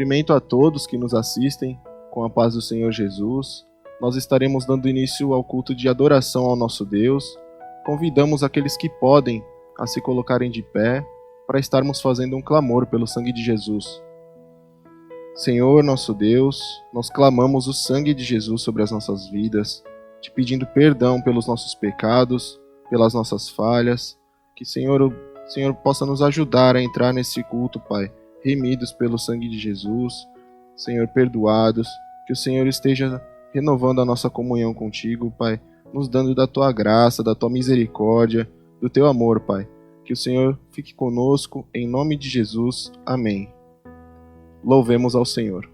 Cumprimento a todos que nos assistem, com a paz do Senhor Jesus. Nós estaremos dando início ao culto de adoração ao nosso Deus. Convidamos aqueles que podem a se colocarem de pé para estarmos fazendo um clamor pelo sangue de Jesus. Senhor, nosso Deus, nós clamamos o sangue de Jesus sobre as nossas vidas, te pedindo perdão pelos nossos pecados, pelas nossas falhas, que o Senhor possa nos ajudar a entrar nesse culto, Pai, remidos pelo sangue de Jesus, Senhor, perdoados, que o Senhor esteja renovando a nossa comunhão contigo, Pai, nos dando da tua graça, da tua misericórdia, do teu amor, Pai. Que o Senhor fique conosco, em nome de Jesus. Amém. Louvemos ao Senhor.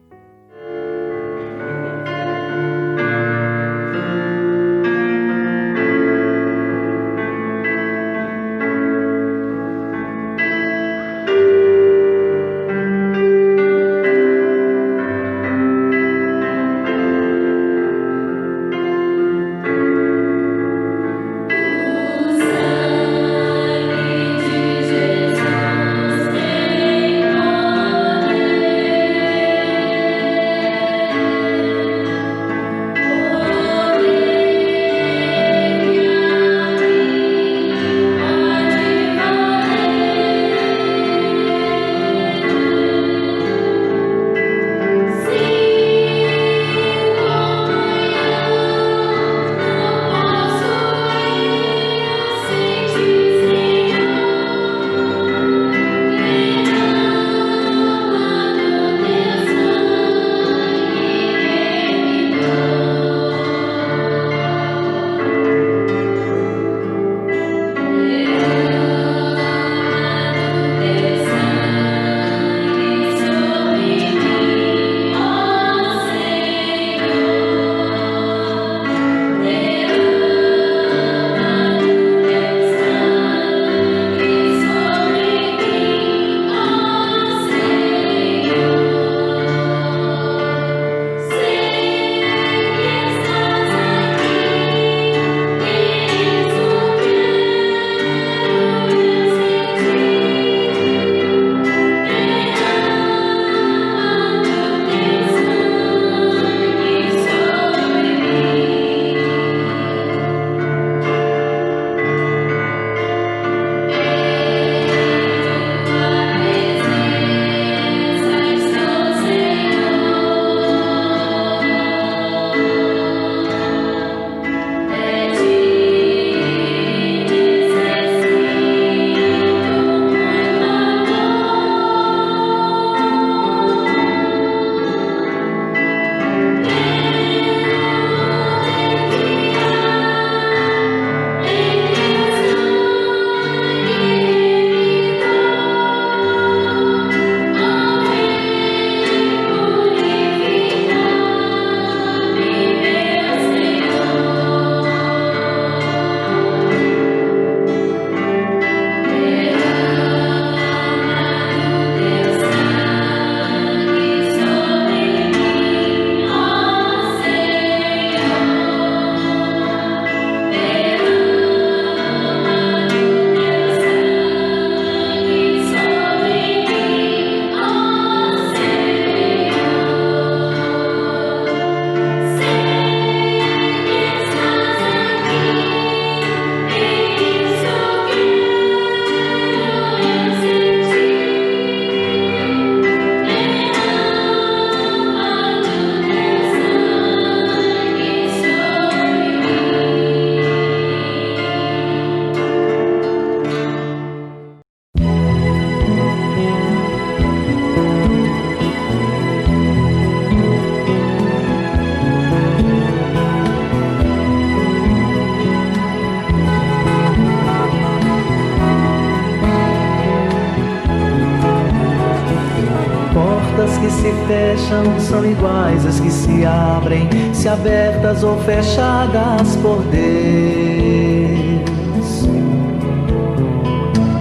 fecham são iguais às que se abrem, se abertas ou fechadas por Deus.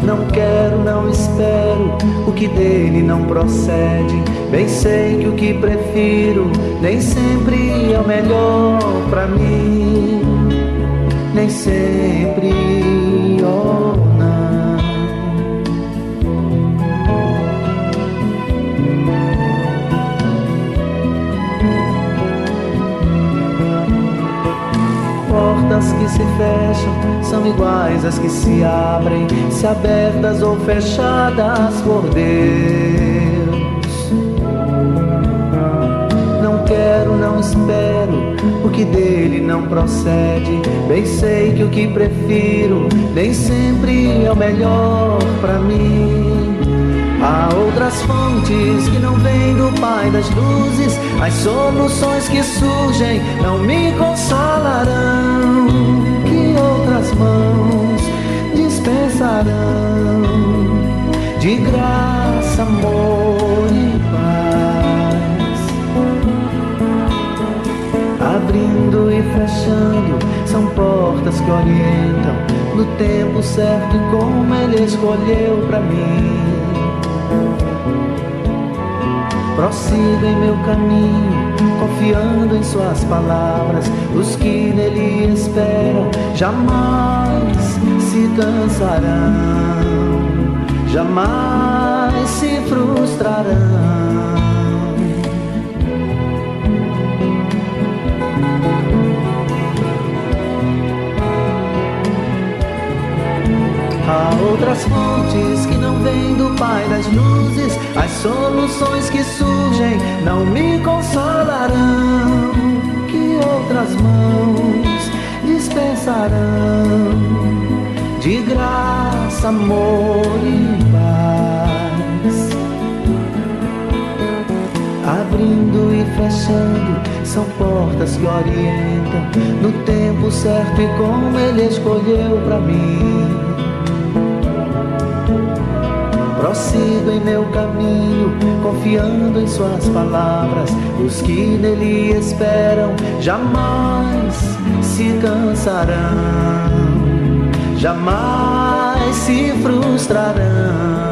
Não quero, não espero o que dele não procede. Bem sei que o que prefiro nem sempre é o melhor pra mim. Nem sempre, oh não. portas que se fecham são iguais às que se abrem, se abertas ou fechadas por Deus. Não quero, não espero o que dele não procede. Bem sei que o que prefiro nem sempre é o melhor pra mim. Há outras fontes que não vêm do Pai das luzes. As soluções que surgem não me consolarão. Que outras mãos dispensarão de graça, amor e paz. Abrindo e fechando são portas que orientam no tempo certo e como Ele escolheu pra mim. Prossigo em meu caminho, confiando em suas palavras. Os que nele esperam jamais se cansarão, jamais se frustrarão. Há outras fontes que não vêm do Pai das luzes. As soluções que surgem não me consolarão. Que outras mãos dispensarão de graça, amor e paz. Abrindo e fechando são portas que orientam no tempo certo e como Ele escolheu pra mim. Prossigo em meu caminho, confiando em suas palavras. Os que nele esperam jamais se cansarão, jamais se frustrarão.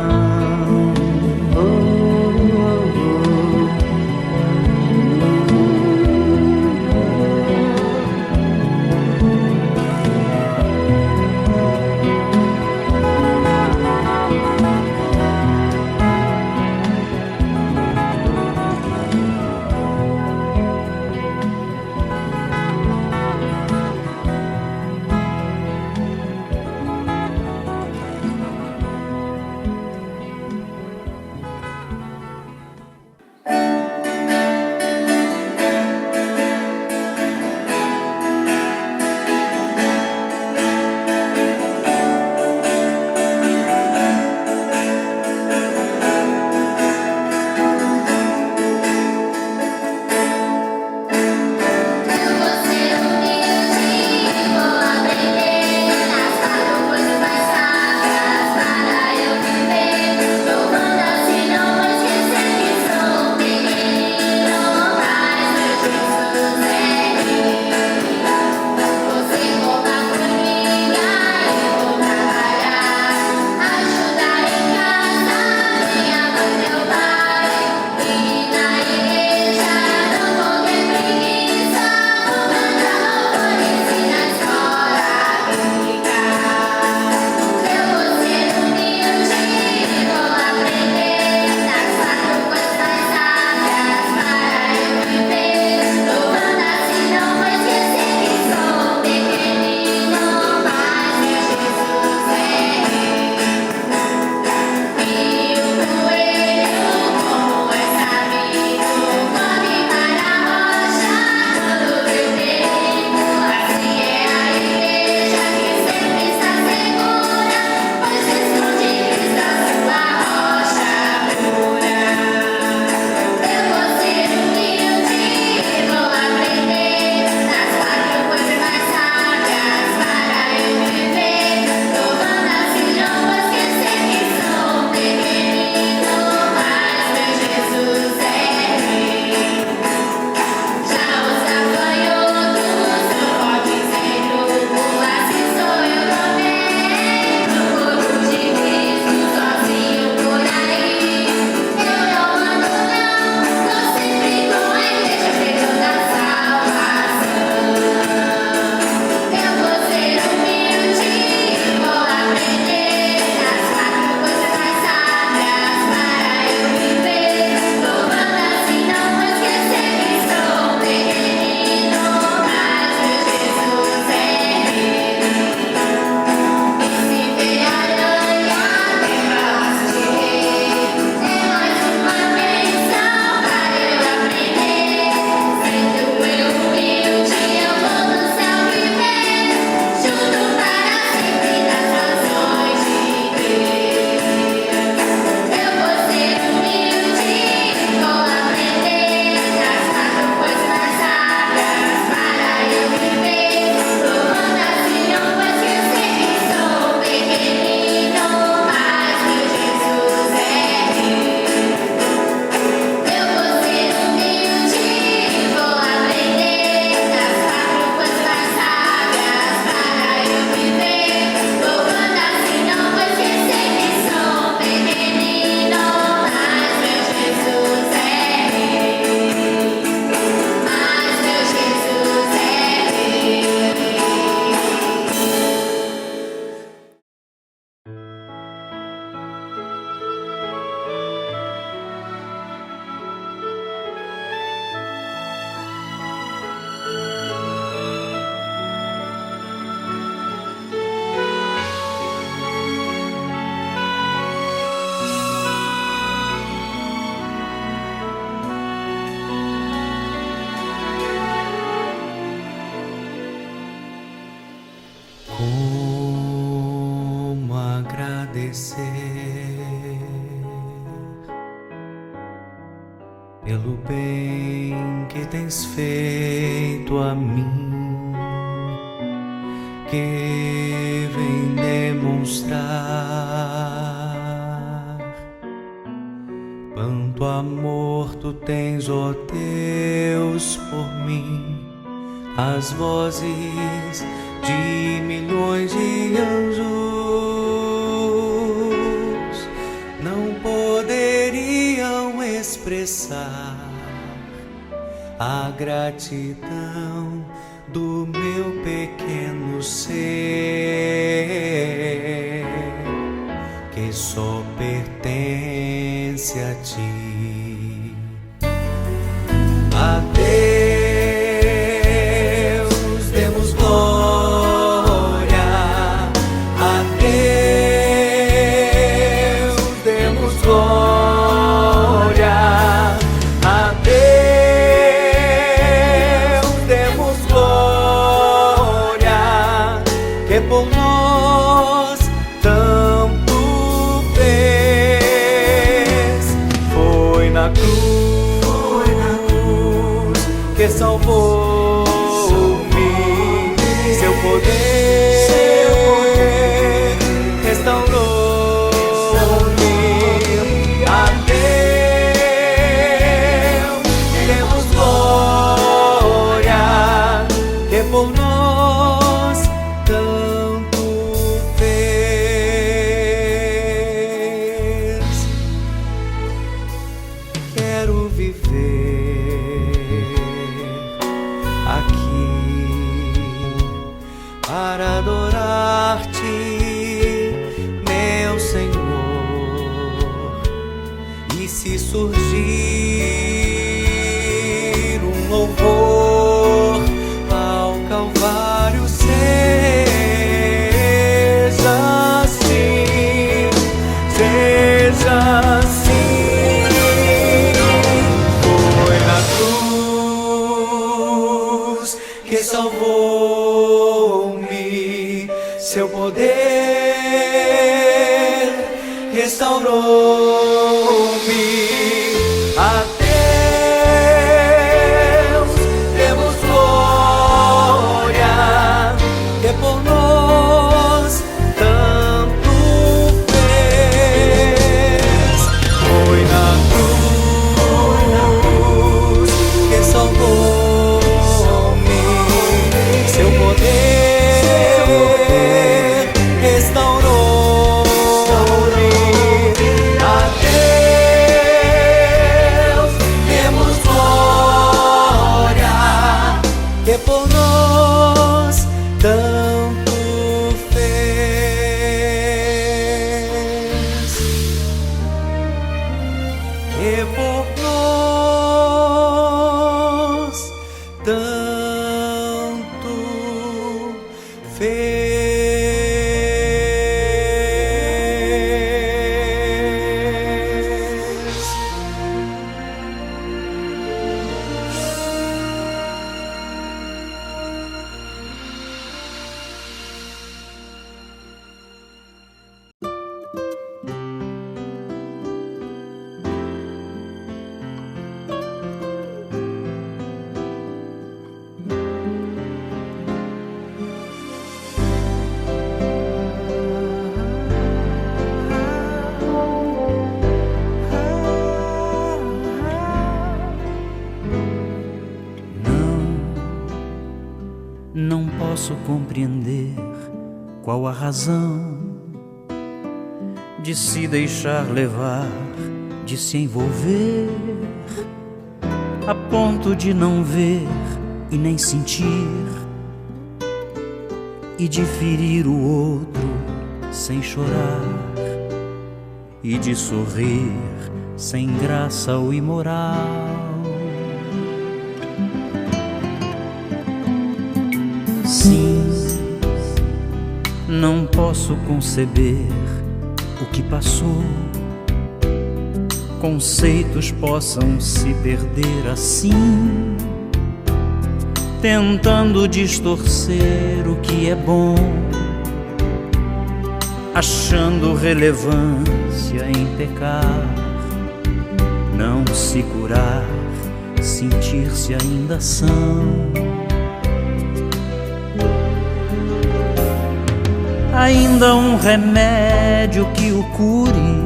Como agradecer pelo bem que tens feito a mim, que vem demonstrar quanto amor tu tens, ó Deus, por mim. As vozes de milhões de anjos não poderiam expressar a gratidão do meu pequeno ser, que só pertence a ti. A Deus demos glória, a Deus demos glória, a Deus demos glória, que por nós tanto fez. Foi na cruz que salvou-me, seu poder restaurou-me. A Deus demos glória, que por nós tanto fez. Quero viver aqui para adorar-te, meu Senhor. E se surgir um louvor ao Calvário, seja assim, seja assim. Foi na cruz que salvou-me, seu poder restaurou-me. A Deus demos glória, que por nós tanto fez. Foi na cruz que salvou-me, seu poder restaurou-me. A Deus demos glória, que por nós tanto fez, que por nós tanto fez. Não posso compreender qual a razão de se deixar levar, de se envolver, a ponto de não ver e nem sentir, e de ferir o outro sem chorar, e de sorrir sem graça ou imoral. Sim, não posso conceber o que passou. Conceitos possam se perder assim, tentando distorcer o que é bom, achando relevância em pecar, não se curar, sentir-se ainda são. Ainda um remédio que o cure,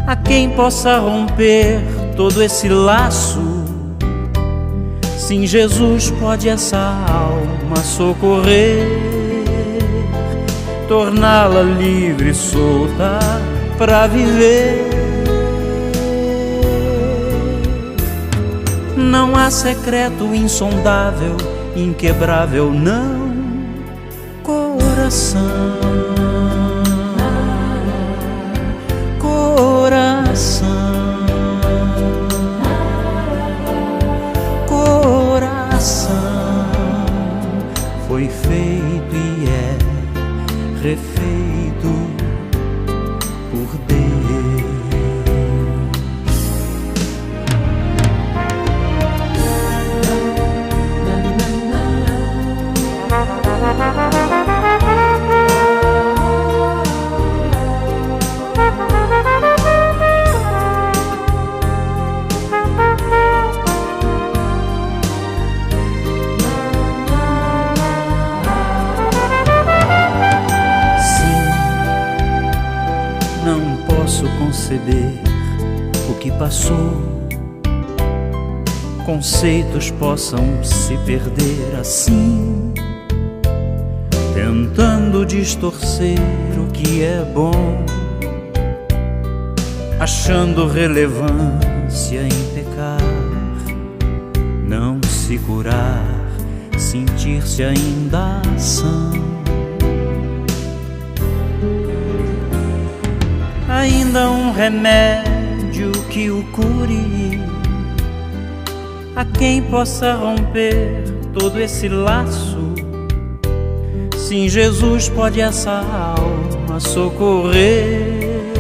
a quem possa romper todo esse laço. Sim, Jesus pode essa alma socorrer, torná-la livre e solta pra viver. Não há secreto insondável, inquebrável, não, coração, coração, coração foi feito e é refeito por Deus. Conceber o que passou, conceitos possam se perder assim, tentando distorcer o que é bom, achando relevância em pecar, não se curar, sentir-se ainda são. Ainda um remédio que o cure, a quem possa romper todo esse laço. Sim, Jesus pode essa alma socorrer,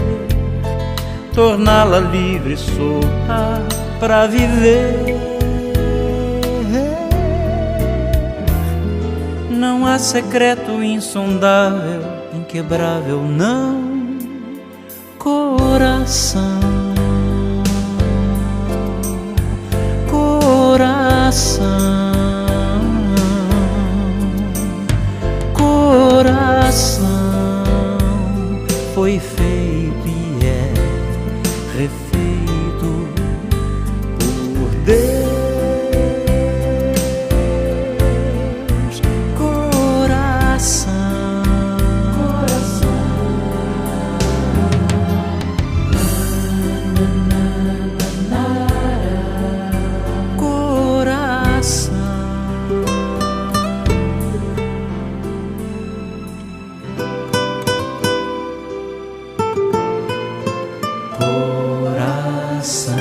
torná-la livre e solta pra viver. Não há secreto insondável, inquebrável, não, coração, coração, coração foi feito e é refeito por Deus. Coração,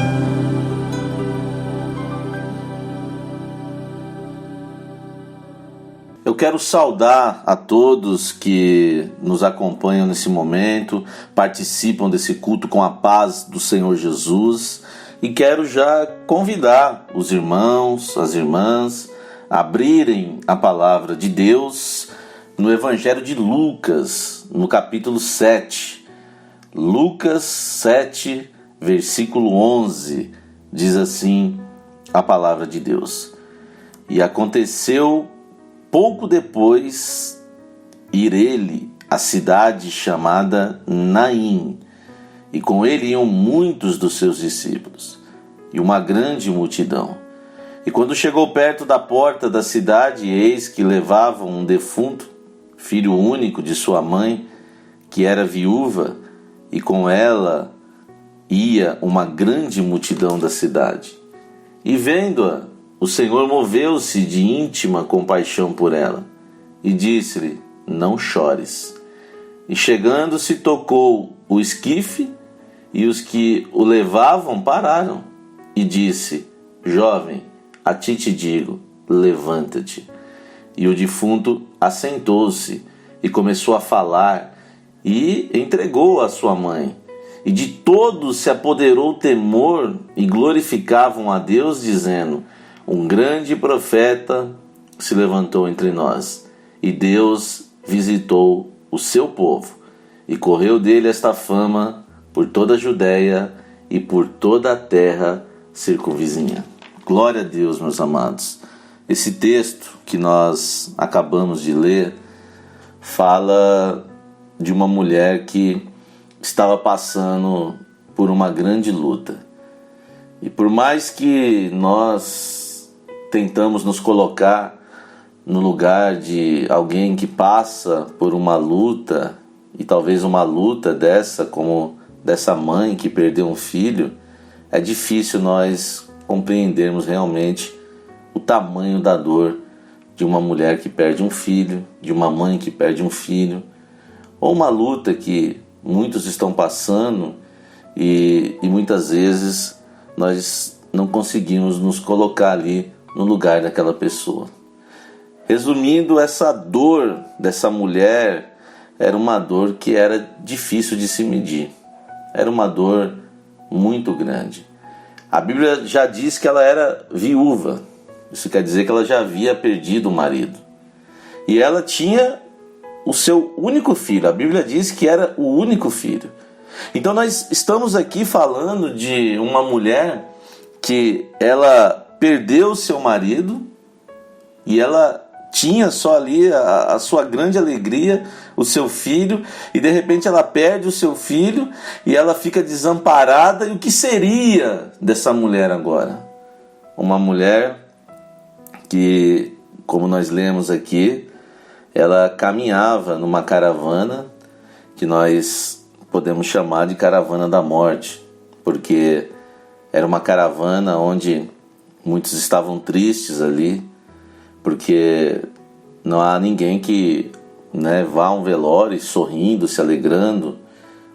eu quero saudar a todos que nos acompanham nesse momento, participam desse culto com a paz do Senhor Jesus, e quero já convidar os irmãos, as irmãs, a abrirem a palavra de Deus no Evangelho de Lucas, no capítulo 7. Lucas 7, versículo 11, diz assim a palavra de Deus: E aconteceu pouco depois ir ele à cidade chamada Naim, e com ele iam muitos dos seus discípulos, e uma grande multidão. E quando chegou perto da porta da cidade, eis que levavam um defunto, filho único de sua mãe, que era viúva, e com ela ia uma grande multidão da cidade. E vendo-a, o Senhor moveu-se de íntima compaixão por ela, e disse-lhe: Não chores. E chegando-se, tocou o esquife, e os que o levavam pararam, e disse: Jovem, a ti te digo, levanta-te. E o defunto assentou-se, e começou a falar, e entregou a sua mãe. E de todos se apoderou o temor, e glorificavam a Deus, dizendo: Um grande profeta se levantou entre nós, e Deus visitou o seu povo, e correu dele esta fama por toda a Judéia e por toda a terra circunvizinha. Glória a Deus, meus amados. Esse texto que nós acabamos de ler fala de uma mulher que estava passando por uma grande luta. E por mais que nós tentamos nos colocar no lugar de alguém que passa por uma luta, e talvez uma luta dessa, como dessa mãe que perdeu um filho, é difícil nós compreendermos realmente o tamanho da dor de uma mulher que perde um filho, de uma mãe que perde um filho, ou uma luta que muitos estão passando e muitas vezes nós não conseguimos nos colocar ali no lugar daquela pessoa. Resumindo, essa dor dessa mulher era uma dor que era difícil de se medir. Era uma dor muito grande. A Bíblia já diz que ela era viúva. Isso quer dizer que ela já havia perdido o marido. E ela tinha o seu único filho. A Bíblia diz que era o único filho. Então nós estamos aqui falando de uma mulher que ela perdeu o seu marido e ela tinha só ali a sua grande alegria, o seu filho, e de repente ela perde o seu filho e ela fica desamparada. E o que seria dessa mulher agora? Uma mulher que, como nós lemos aqui, ela caminhava numa caravana que nós podemos chamar de caravana da morte, porque era uma caravana onde muitos estavam tristes ali, porque não há ninguém que vá a um velório sorrindo, se alegrando,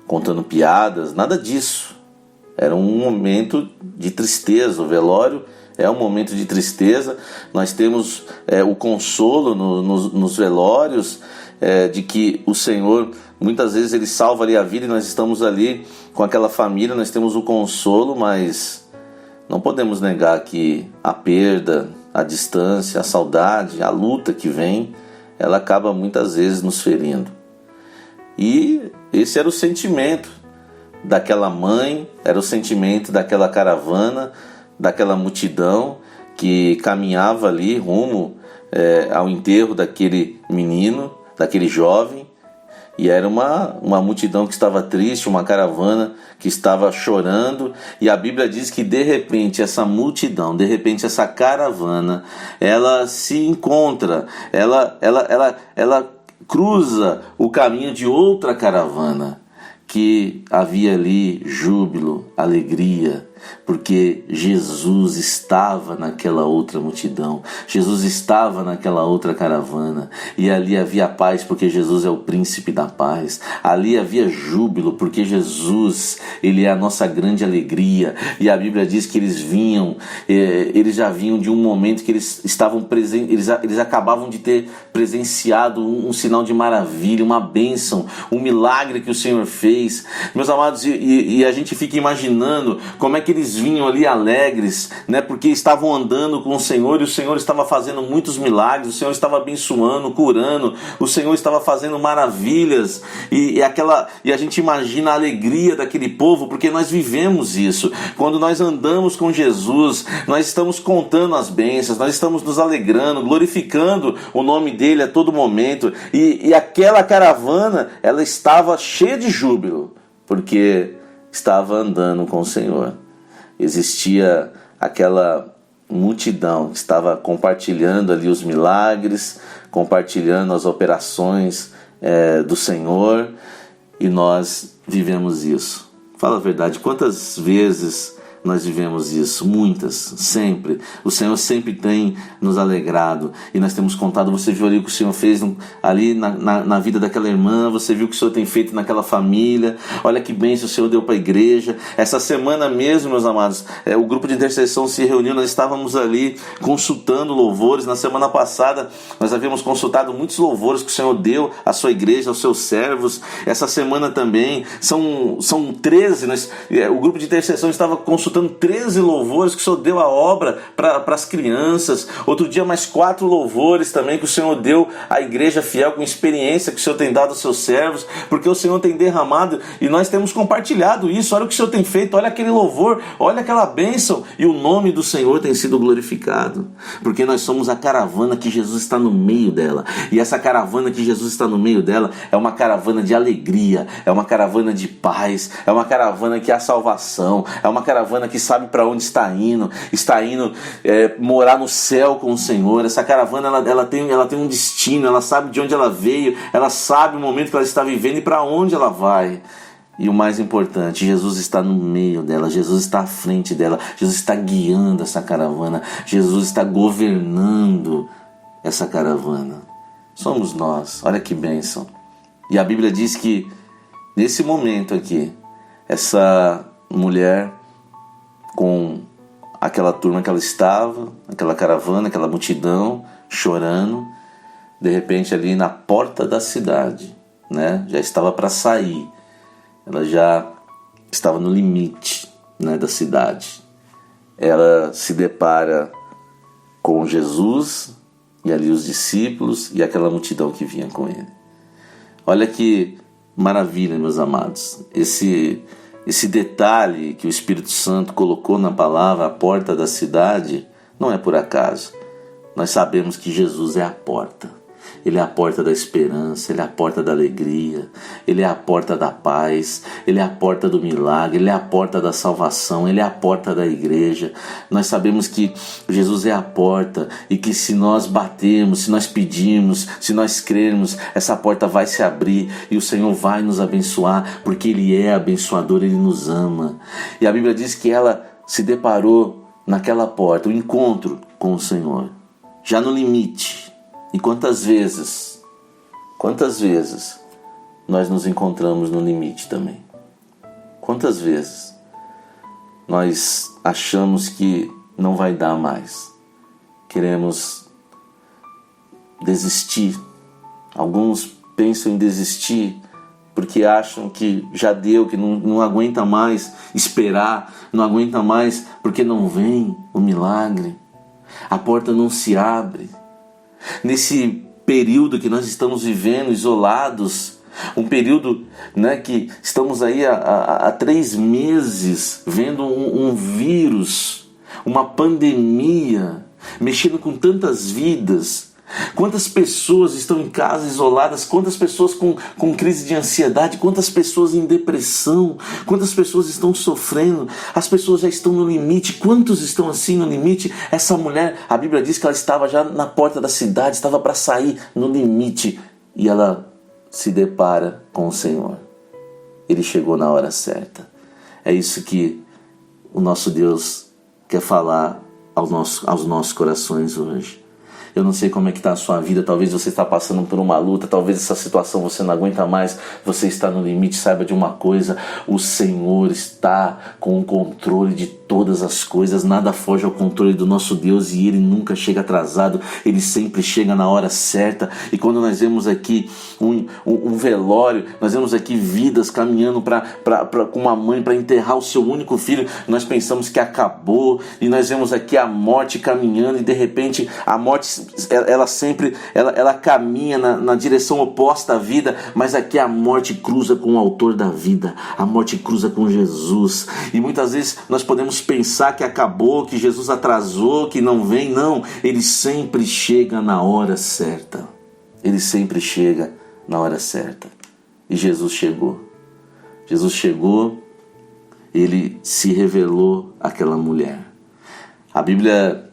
contando piadas, nada disso. Era um momento de tristeza. O velório é um momento de tristeza. Nós temos o consolo nos velórios, de que o Senhor, muitas vezes, Ele salva ali a vida e nós estamos ali com aquela família, nós temos o consolo, mas não podemos negar que a perda, a distância, a saudade, a luta que vem, ela acaba muitas vezes nos ferindo. E esse era o sentimento daquela mãe, era o sentimento daquela caravana, daquela multidão que caminhava ali rumo ao enterro daquele menino, daquele jovem. E era uma multidão que estava triste, uma caravana que estava chorando. E a Bíblia diz que de repente essa multidão, de repente essa caravana, ela se encontra, ela cruza o caminho de outra caravana, que havia ali júbilo, alegria, porque Jesus estava naquela outra multidão, Jesus estava naquela outra caravana, e ali havia paz, porque Jesus é o príncipe da paz. Ali havia júbilo, porque Jesus, Ele é a nossa grande alegria. E a Bíblia diz que eles já vinham de um momento que eles estavam eles acabavam de ter presenciado um sinal de maravilha, uma bênção, um milagre que o Senhor fez. Meus amados, e a gente fica imaginando como é que eles vinham ali alegres, porque estavam andando com o Senhor, e o Senhor estava fazendo muitos milagres, o Senhor estava abençoando, curando, o Senhor estava fazendo maravilhas, e a gente imagina a alegria daquele povo, porque nós vivemos isso. Quando nós andamos com Jesus, nós estamos contando as bênçãos, nós estamos nos alegrando, glorificando o nome dele a todo momento, e aquela caravana, ela estava cheia de júbilo, porque estava andando com o Senhor. Existia aquela multidão que estava compartilhando ali os milagres, compartilhando as operações do Senhor, e nós vivemos isso. Fala a verdade, quantas vezes nós vivemos isso? Muitas, sempre. O Senhor sempre tem nos alegrado, e nós temos contado. Você viu ali o que o Senhor fez ali na vida daquela irmã, você viu o que o Senhor tem feito naquela família, olha que bênção o Senhor deu para a igreja. Essa semana mesmo, meus amados, o grupo de intercessão se reuniu, nós estávamos ali consultando louvores. Na semana passada nós havíamos consultado muitos louvores que o Senhor deu à sua igreja, aos seus servos. Essa semana também são 13, o grupo de intercessão estava consultando consultando 13 louvores que o Senhor deu a obra para as crianças. Outro dia mais 4 louvores também que o Senhor deu à igreja fiel, com experiência que o Senhor tem dado aos seus servos, porque o Senhor tem derramado e nós temos compartilhado isso. Olha o que o Senhor tem feito, olha aquele louvor, olha aquela bênção, e o nome do Senhor tem sido glorificado, porque nós somos a caravana que Jesus está no meio dela, e essa caravana que Jesus está no meio dela é uma caravana de alegria, é uma caravana de paz, é uma caravana que há salvação, é uma caravana que sabe para onde está indo morar no céu com o Senhor. Essa caravana ela tem um destino, ela sabe de onde ela veio, ela sabe o momento que ela está vivendo e para onde ela vai. E o mais importante, Jesus está no meio dela, Jesus está à frente dela, Jesus está guiando essa caravana, Jesus está governando essa caravana. Somos nós, olha que bênção. E a Bíblia diz que nesse momento aqui, essa mulher, com aquela turma que ela estava, aquela caravana, aquela multidão, chorando, de repente ali na porta da cidade, né, já estava para sair, ela já estava no limite, né, da cidade. Ela se depara com Jesus e ali os discípulos e aquela multidão que vinha com ele. Olha que maravilha, meus amados, esse detalhe que o Espírito Santo colocou na palavra, a porta da cidade, não é por acaso. Nós sabemos que Jesus é a porta. Ele é a porta da esperança, Ele é a porta da alegria, Ele é a porta da paz, Ele é a porta do milagre, Ele é a porta da salvação, Ele é a porta da igreja. Nós sabemos que Jesus é a porta e que se nós batermos, se nós pedirmos, se nós crermos, essa porta vai se abrir e o Senhor vai nos abençoar, porque Ele é abençoador, Ele nos ama. E a Bíblia diz que ela se deparou naquela porta, o encontro com o Senhor, já no limite. E quantas vezes nós nos encontramos no limite também? Quantas vezes nós achamos que não vai dar mais? Queremos desistir. Alguns pensam em desistir porque acham que já deu, que não aguenta mais esperar, não aguenta mais porque não vem o milagre. A porta não se abre. Nesse período que nós estamos vivendo, isolados, um período, né, que estamos aí há 3 meses vendo um vírus, uma pandemia, mexendo com tantas vidas. Quantas pessoas estão em casa isoladas, quantas pessoas com crise de ansiedade, quantas pessoas em depressão, quantas pessoas estão sofrendo, as pessoas já estão no limite. Quantos estão assim no limite? Essa mulher, a Bíblia diz que ela estava já na porta da cidade, estava para sair no limite, e ela se depara com o Senhor. Ele chegou na hora certa. É isso que o nosso Deus quer falar aos nossos corações hoje. Eu não sei como é que está a sua vida, talvez você está passando por uma luta, talvez essa situação você não aguenta mais, você está no limite. Saiba de uma coisa, o Senhor está com o controle de todas as coisas, nada foge ao controle do nosso Deus e Ele nunca chega atrasado, Ele sempre chega na hora certa. E quando nós vemos aqui um velório, nós vemos aqui vidas caminhando com uma mãe para enterrar o seu único filho, nós pensamos que acabou, e nós vemos aqui a morte caminhando, e de repente a morte ela caminha na direção oposta à vida, mas aqui a morte cruza com o autor da vida, a morte cruza com Jesus. E muitas vezes nós podemos pensar que acabou, que Jesus atrasou, que não vem. Não, Ele sempre chega na hora certa. Ele sempre chega na hora certa. E Jesus chegou. Ele se revelou àquela mulher. A Bíblia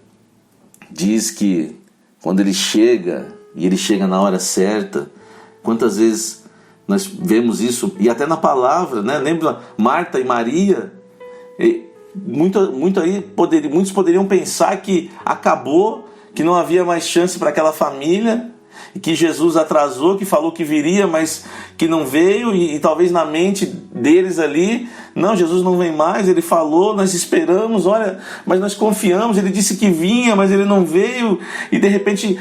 diz que quando Ele chega, e Ele chega na hora certa, quantas vezes nós vemos isso, e até na palavra, né? Lembra Marta e Maria? Muitos poderiam pensar que acabou, que não havia mais chance para aquela família, e que Jesus atrasou, que falou que viria, mas que não veio, e talvez na mente deles ali, não, Jesus não vem mais, Ele falou, nós esperamos, olha, mas nós confiamos, Ele disse que vinha, mas Ele não veio, e de repente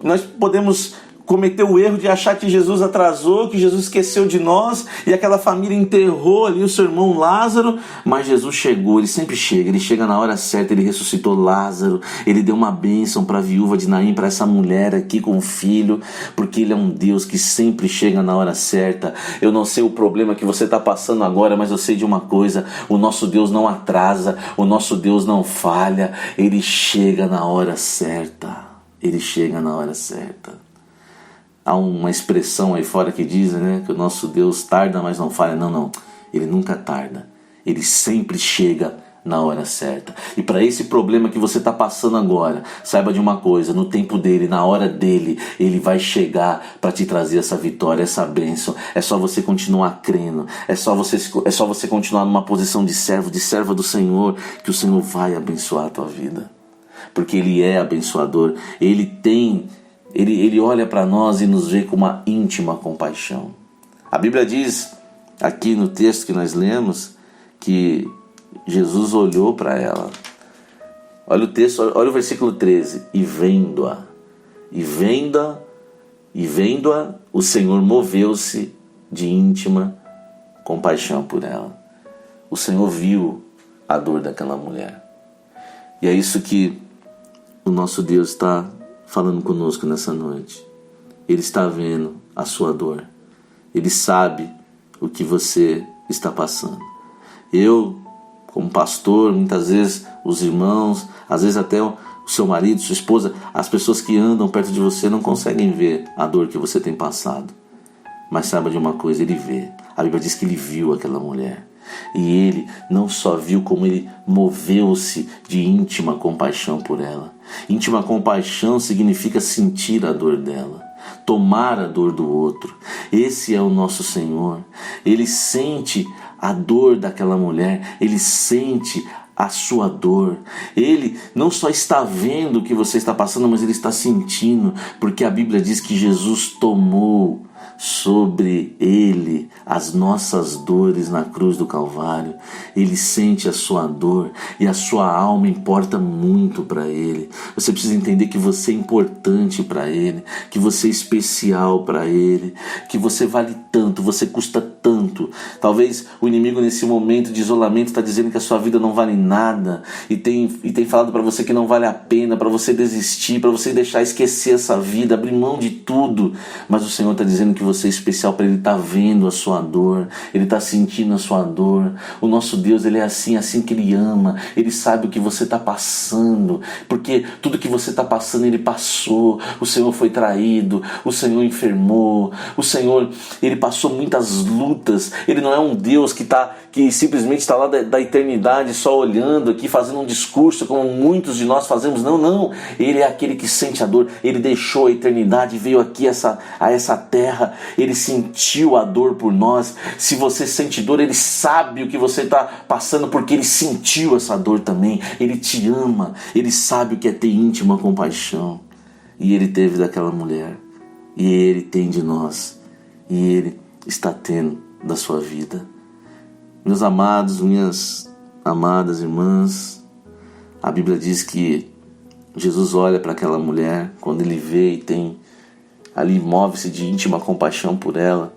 nós podemos cometeu o erro de achar que Jesus atrasou, que Jesus esqueceu de nós, e aquela família enterrou ali o seu irmão Lázaro, mas Jesus chegou, ele sempre chega, ele chega na hora certa, ele ressuscitou Lázaro, ele deu uma bênção para a viúva de Naim, para essa mulher aqui com o filho, porque ele é um Deus que sempre chega na hora certa. Eu não sei o problema que você está passando agora, mas eu sei de uma coisa: o nosso Deus não atrasa, o nosso Deus não falha, ele chega na hora certa, ele chega na hora certa. Há uma expressão aí fora que diz, né, que o nosso Deus tarda, mas não falha. Não, ele nunca tarda, ele sempre chega na hora certa. E para esse problema que você está passando agora, saiba de uma coisa: no tempo dele, na hora dele, ele vai chegar para te trazer essa vitória, essa bênção. É só você continuar crendo, é só você continuar numa posição de servo, de serva do Senhor, que o Senhor vai abençoar a tua vida, porque ele é abençoador. Ele olha para nós e nos vê com uma íntima compaixão. A Bíblia diz, aqui no texto que nós lemos, que Jesus olhou para ela. Olha o texto, olha o versículo 13. E vendo-a, o Senhor moveu-se de íntima compaixão por ela. O Senhor viu a dor daquela mulher. E é isso que o nosso Deus está falando conosco nessa noite. Ele está vendo a sua dor. Ele sabe o que você está passando. Eu, como pastor, muitas vezes os irmãos, às vezes até o seu marido, sua esposa, as pessoas que andam perto de você não conseguem ver a dor que você tem passado. Mas saiba de uma coisa, ele vê. A Bíblia diz que ele viu aquela mulher. E ele não só viu, como ele moveu-se de íntima compaixão por ela. Íntima compaixão significa sentir a dor dela, tomar a dor do outro. Esse é o nosso Senhor. Ele sente a dor daquela mulher, ele sente a sua dor. Ele não só está vendo o que você está passando, mas ele está sentindo, porque a Bíblia diz que Jesus tomou sobre ele as nossas dores na cruz do Calvário. Ele sente a sua dor e a sua alma importa muito para ele. Você precisa entender que você é importante para ele, que você é especial para ele, que você vale tanto, você custa tanto. Talvez o inimigo nesse momento de isolamento está dizendo que a sua vida não vale nada e tem falado para você que não vale a pena, para você desistir, para você deixar esquecer essa vida, abrir mão de tudo. Mas o Senhor está dizendo que você é especial para ele, está vendo a sua dor, ele está sentindo a sua dor. O nosso Deus, ele é assim que ele ama, ele sabe o que você está passando, porque tudo que você está passando ele passou. O Senhor foi traído, o Senhor enfermou, o Senhor, ele passou muitas lutas. Ele não é um Deus que simplesmente está lá da eternidade só olhando aqui, fazendo um discurso como muitos de nós fazemos. Não, ele é aquele que sente a dor. Ele deixou a eternidade, veio aqui a essa terra, ele sentiu a dor por nós. Se você sente dor, ele sabe o que você está passando, porque ele sentiu essa dor também. Ele te ama, ele sabe o que é ter íntima compaixão, e ele teve daquela mulher, e ele tem de nós, e ele está tendo da sua vida. Meus amados, minhas amadas irmãs, a Bíblia diz que Jesus olha para aquela mulher, quando ele vê e tem ali, move-se de íntima compaixão por ela,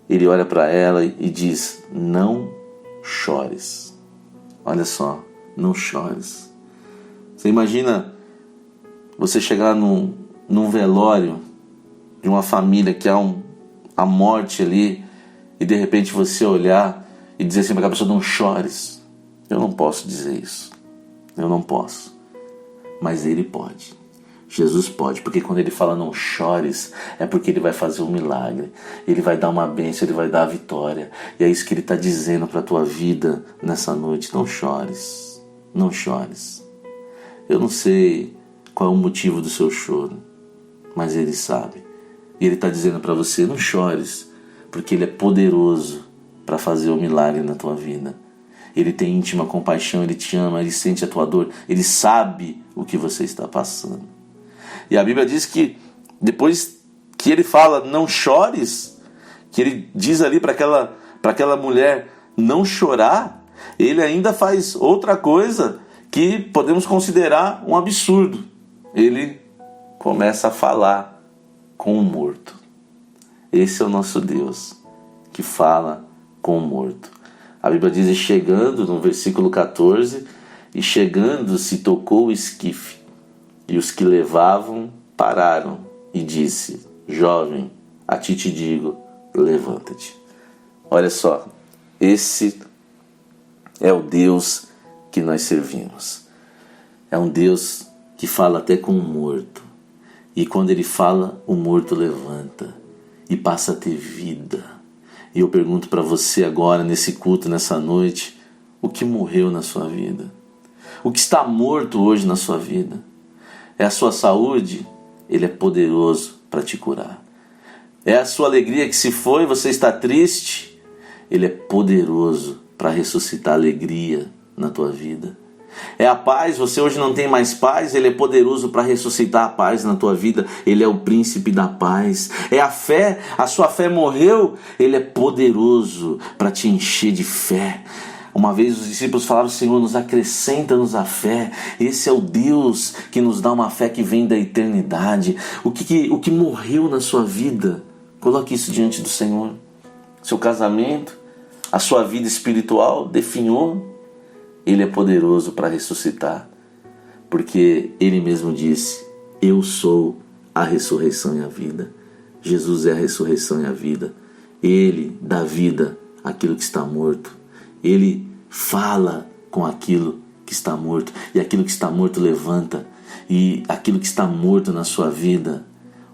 ele olha para ela e diz: não chores. Olha só, não chores. Você imagina você chegar num velório de uma família que há a morte ali, e de repente você olhar e dizer assim para aquela pessoa: não chores. Eu não posso dizer isso, eu não posso, mas ele pode. Jesus pode, porque quando ele fala não chores, é porque ele vai fazer um milagre, ele vai dar uma bênção, ele vai dar a vitória. E é isso que ele está dizendo para a tua vida nessa noite: não chores, não chores. Eu não sei qual é o motivo do seu choro, mas ele sabe. E ele está dizendo para você: não chores, porque ele é poderoso para fazer o milagre na tua vida. Ele tem íntima compaixão, ele te ama, ele sente a tua dor, ele sabe o que você está passando. E a Bíblia diz que depois que ele fala não chores, que ele diz ali para aquela mulher não chorar, ele ainda faz outra coisa que podemos considerar um absurdo. Ele começa a falar com o morto. Esse é o nosso Deus, que fala com o morto. A Bíblia diz, e chegando, no versículo 14, e chegando se tocou o esquife, e os que levavam pararam, e disse, jovem, a ti te digo, levanta-te. Olha só, esse é o Deus que nós servimos. É um Deus que fala até com o morto. E quando ele fala, o morto levanta e passa a ter vida. E eu pergunto para você agora, nesse culto, nessa noite, o que morreu na sua vida? O que está morto hoje na sua vida? É a sua saúde? Ele é poderoso para te curar. É a sua alegria que se foi, você está triste? Ele é poderoso para ressuscitar a alegria na tua vida. É a paz, você hoje não tem mais paz, Ele é poderoso para ressuscitar a paz na tua vida. Ele é o príncipe da paz. É a fé, a sua fé morreu, Ele é poderoso para te encher de fé. Uma vez os discípulos falaram, Senhor, nos acrescenta-nos a fé. Esse é o Deus que nos dá uma fé que vem da eternidade. O que morreu na sua vida, coloque isso diante do Senhor. Seu casamento, a sua vida espiritual definhou. Ele é poderoso para ressuscitar, porque Ele mesmo disse, eu sou a ressurreição e a vida. Jesus é a ressurreição e a vida. Ele dá vida àquilo que está morto. Ele fala com aquilo que está morto, e aquilo que está morto levanta, e aquilo que está morto na sua vida,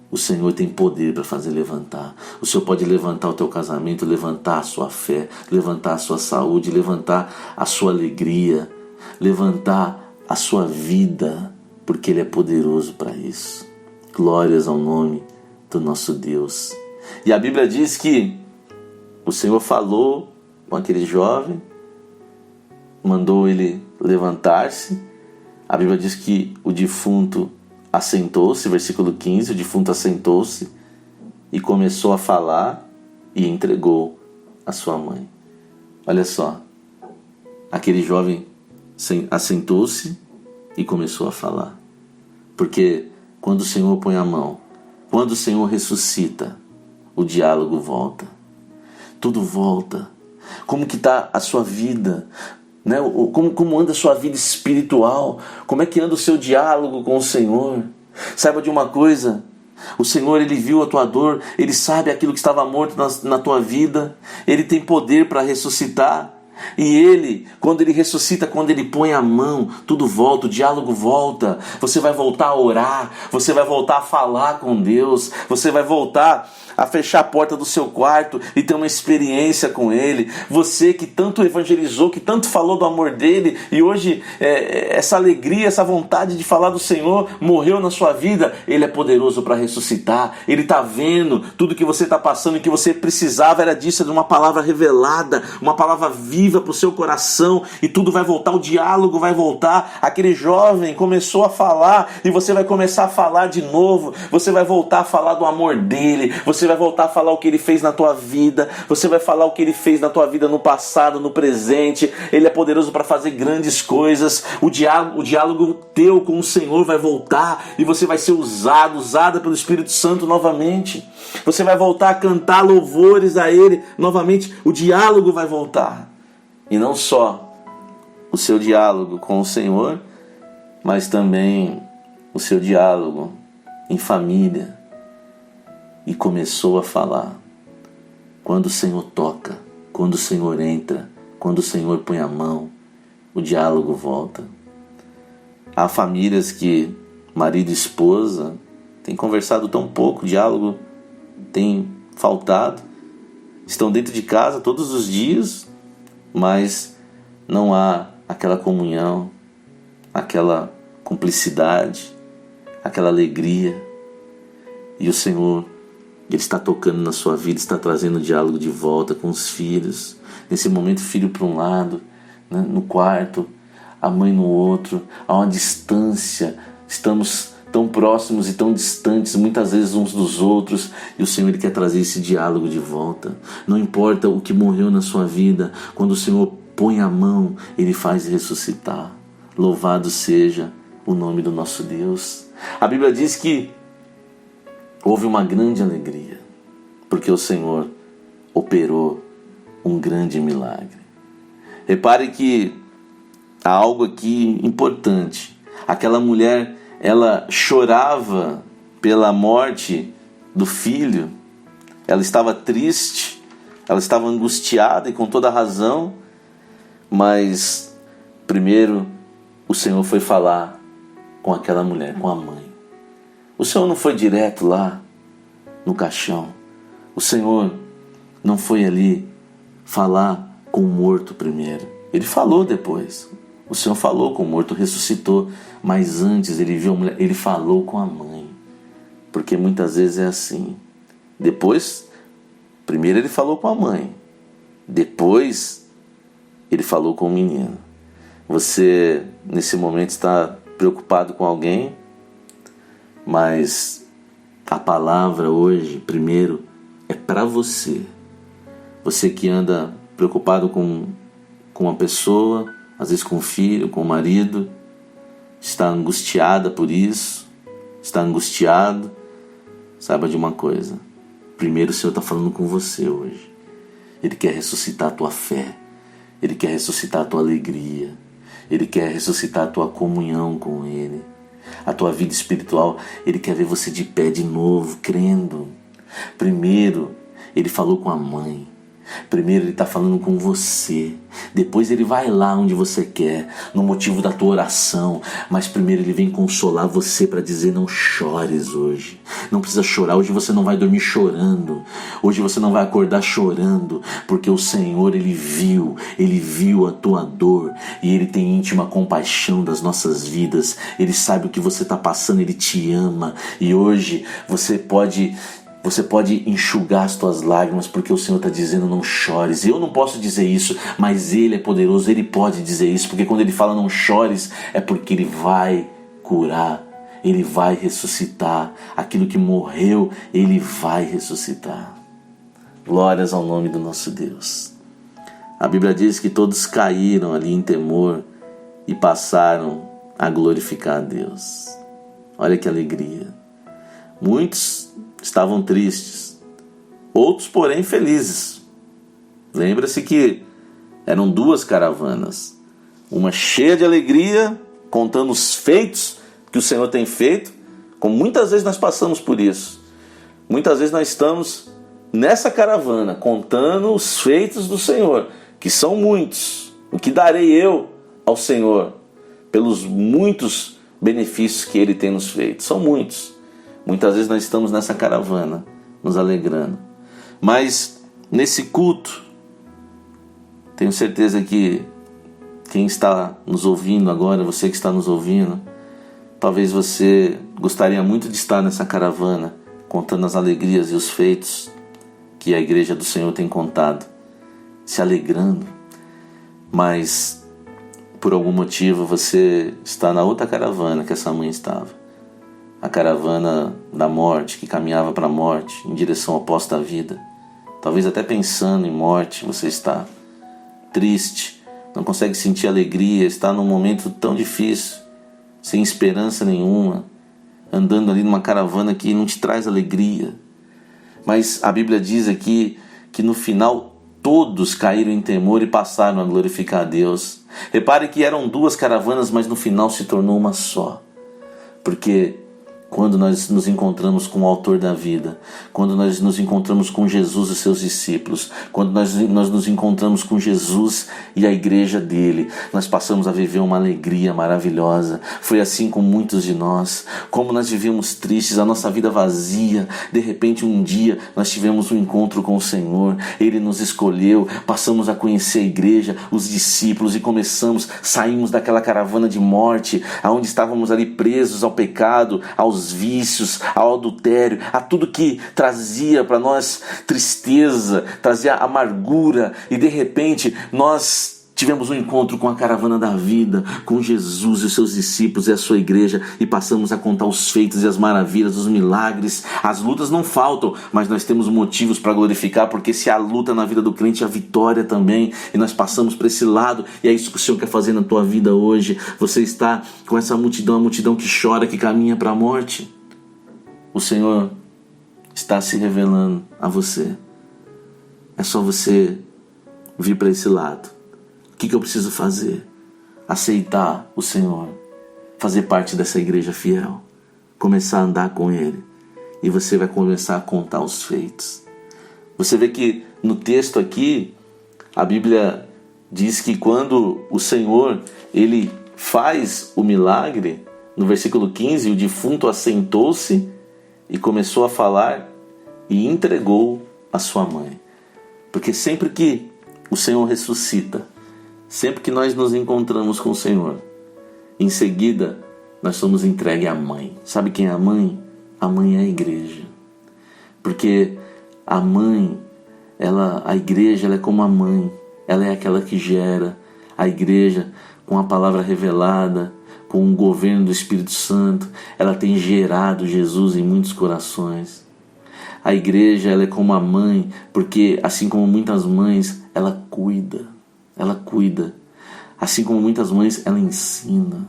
o Senhor tem poder para fazer levantar. O Senhor pode levantar o teu casamento, levantar a sua fé, levantar a sua saúde, levantar a sua alegria, levantar a sua vida, porque Ele é poderoso para isso. Glórias ao nome do nosso Deus. E a Bíblia diz que o Senhor falou com aquele jovem, mandou ele levantar-se. A Bíblia diz que o defunto assentou-se, versículo 15, o defunto assentou-se e começou a falar e entregou a sua mãe. Olha só, aquele jovem assentou-se e começou a falar. Porque quando o Senhor põe a mão, quando o Senhor ressuscita, o diálogo volta. Tudo volta. Como que está a sua vida? Né? Como anda a sua vida espiritual? Como é que anda o seu diálogo com o Senhor? Saiba de uma coisa, o Senhor, Ele viu a tua dor, Ele sabe aquilo que estava morto na tua vida, Ele tem poder para ressuscitar. E Ele, quando Ele ressuscita, quando Ele põe a mão, tudo volta, o diálogo volta. Você vai voltar a orar, você vai voltar a falar com Deus, você vai voltar a fechar a porta do seu quarto e ter uma experiência com Ele. Você que tanto evangelizou, que tanto falou do amor dEle, e hoje essa alegria, essa vontade de falar do Senhor morreu na sua vida. Ele é poderoso para ressuscitar. Ele está vendo tudo que você está passando, e que você precisava era disso, de uma palavra revelada, uma palavra viva para o seu coração, e tudo vai voltar, o diálogo vai voltar. Aquele jovem começou a falar, e você vai começar a falar de novo. Você vai voltar a falar do amor dEle, você vai voltar a falar o que Ele fez na tua vida, você vai falar o que Ele fez na tua vida no passado, no presente. Ele é poderoso para fazer grandes coisas. O diálogo teu com o Senhor vai voltar, e você vai ser usada pelo Espírito Santo novamente. Você vai voltar a cantar louvores a Ele novamente. O diálogo vai voltar. E não só o seu diálogo com o Senhor, mas também o seu diálogo em família. E começou a falar. Quando o Senhor toca, quando o Senhor entra, quando o Senhor põe a mão, o diálogo volta. Há famílias que marido e esposa têm conversado tão pouco, o diálogo tem faltado. Estão dentro de casa todos os dias, mas não há aquela comunhão, aquela cumplicidade, aquela alegria. E o Senhor, Ele está tocando na sua vida, está trazendo o diálogo de volta com os filhos. Nesse momento, filho para um lado, né, no quarto, a mãe no outro, há uma distância. Estamos tão próximos e tão distantes, muitas vezes uns dos outros, e o Senhor, Ele quer trazer esse diálogo de volta. Não importa o que morreu na sua vida, quando o Senhor põe a mão, Ele faz ressuscitar. Louvado seja o nome do nosso Deus. A Bíblia diz que houve uma grande alegria, porque o Senhor operou um grande milagre. Repare que há algo aqui importante. Aquela mulher, ela chorava pela morte do filho, ela estava triste, ela estava angustiada e com toda razão, mas primeiro o Senhor foi falar com aquela mulher, com a mãe. O Senhor não foi direto lá no caixão. O Senhor não foi ali falar com o morto primeiro. Ele falou depois. O Senhor falou com o morto, ressuscitou. Mas antes ele viu a mulher, ele falou com a mãe. Porque muitas vezes é assim. Depois, primeiro ele falou com a mãe. Depois, ele falou com o menino. Você, nesse momento, está preocupado com alguém, mas a palavra hoje, primeiro, é para você. Você que anda preocupado com uma pessoa, às vezes com o filho, com o marido, está angustiada por isso, está angustiado, saiba de uma coisa. Primeiro o Senhor está falando com você hoje. Ele quer ressuscitar a tua fé, Ele quer ressuscitar a tua alegria, Ele quer ressuscitar a tua comunhão com Ele, a tua vida espiritual. Ele quer ver você de pé de novo, crendo. Primeiro Ele falou com a mãe, primeiro Ele está falando com você, depois Ele vai lá onde você quer, no motivo da tua oração, mas primeiro Ele vem consolar você para dizer: não chores hoje, não precisa chorar, hoje você não vai dormir chorando, hoje você não vai acordar chorando, porque o Senhor Ele viu a tua dor e Ele tem íntima compaixão das nossas vidas. Ele sabe o que você está passando, Ele te ama, e hoje você pode enxugar as tuas lágrimas, porque o Senhor está dizendo: não chores. Eu não posso dizer isso, mas Ele é poderoso, Ele pode dizer isso, porque quando Ele fala não chores, é porque Ele vai curar, Ele vai ressuscitar. Aquilo que morreu, Ele vai ressuscitar. Glórias ao nome do nosso Deus. A Bíblia diz que todos caíram ali em temor e passaram a glorificar a Deus. Olha que alegria. Muitos estavam tristes, outros, porém, felizes. Lembra-se que eram duas caravanas, uma cheia de alegria, contando os feitos que o Senhor tem feito, como muitas vezes nós passamos por isso. Muitas vezes nós estamos nessa caravana, contando os feitos do Senhor, que são muitos. O que darei eu ao Senhor pelos muitos benefícios que Ele tem nos feito? São muitos. Muitas vezes nós estamos nessa caravana, nos alegrando. Mas nesse culto, tenho certeza que quem está nos ouvindo agora, você que está nos ouvindo, talvez você gostaria muito de estar nessa caravana, contando as alegrias e os feitos que a Igreja do Senhor tem contado, se alegrando. Mas por algum motivo você está na outra caravana que essa mãe estava. A caravana da morte, que caminhava para a morte, em direção oposta à vida. Talvez até pensando em morte, você está triste, não consegue sentir alegria, está num momento tão difícil, sem esperança nenhuma, andando ali numa caravana que não te traz alegria. Mas a Bíblia diz aqui que no final todos caíram em temor e passaram a glorificar a Deus. Repare que eram duas caravanas, mas no final se tornou uma só. Porque quando nós nos encontramos com o autor da vida, quando nós nos encontramos com Jesus e seus discípulos, quando nós nos encontramos com Jesus e a igreja dele, nós passamos a viver uma alegria maravilhosa. Foi assim com muitos de nós. Como nós vivíamos tristes, a nossa vida vazia, de repente um dia nós tivemos um encontro com o Senhor, Ele nos escolheu, passamos a conhecer a igreja, os discípulos, e saímos daquela caravana de morte, onde estávamos ali presos ao pecado, aos vícios, ao adultério, a tudo que trazia para nós tristeza, trazia amargura, e de repente nós tivemos um encontro com a caravana da vida, com Jesus e os seus discípulos e a sua igreja, e passamos a contar os feitos e as maravilhas, os milagres. As lutas não faltam, mas nós temos motivos para glorificar, porque se há luta na vida do crente, há vitória também, e nós passamos para esse lado, e é isso que o Senhor quer fazer na tua vida hoje. Você está com essa multidão, a multidão que chora, que caminha para a morte. O Senhor está se revelando a você. É só você vir para esse lado. O que eu preciso fazer? Aceitar o Senhor, fazer parte dessa igreja fiel, começar a andar com Ele, e você vai começar a contar os feitos. Você vê que no texto aqui, a Bíblia diz que quando o Senhor, Ele faz o milagre, no versículo 15, o defunto assentou-se e começou a falar e entregou a sua mãe. Porque sempre que o Senhor ressuscita, sempre que nós nos encontramos com o Senhor, em seguida nós somos entregues à mãe. Sabe quem é a mãe? A mãe é a igreja. Porque a mãe, a igreja, ela é como a mãe. Ela é aquela que gera a igreja com a palavra revelada, com o governo do Espírito Santo. Ela tem gerado Jesus em muitos corações. A igreja, ela é como a mãe, porque assim como muitas mães, ela cuida. Assim como muitas mães, ela ensina.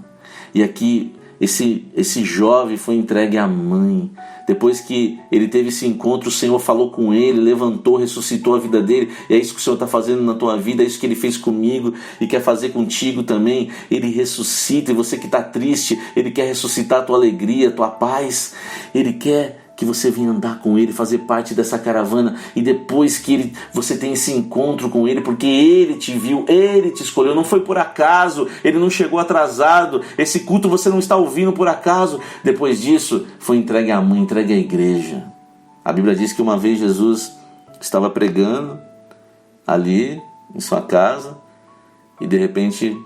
E aqui, esse jovem foi entregue à mãe. Depois que ele teve esse encontro, o Senhor falou com ele, levantou, ressuscitou a vida dele. E é isso que o Senhor está fazendo na tua vida, é isso que Ele fez comigo e quer fazer contigo também. Ele ressuscita, e você que está triste, Ele quer ressuscitar a tua alegria, a tua paz. Ele quer que você venha andar com Ele, fazer parte dessa caravana, e depois que você tem esse encontro com Ele, porque Ele te viu, Ele te escolheu, não foi por acaso, Ele não chegou atrasado, esse culto você não está ouvindo por acaso. Depois disso, foi entregue à mãe, entregue à igreja. A Bíblia diz que uma vez Jesus estava pregando ali em sua casa, e de repente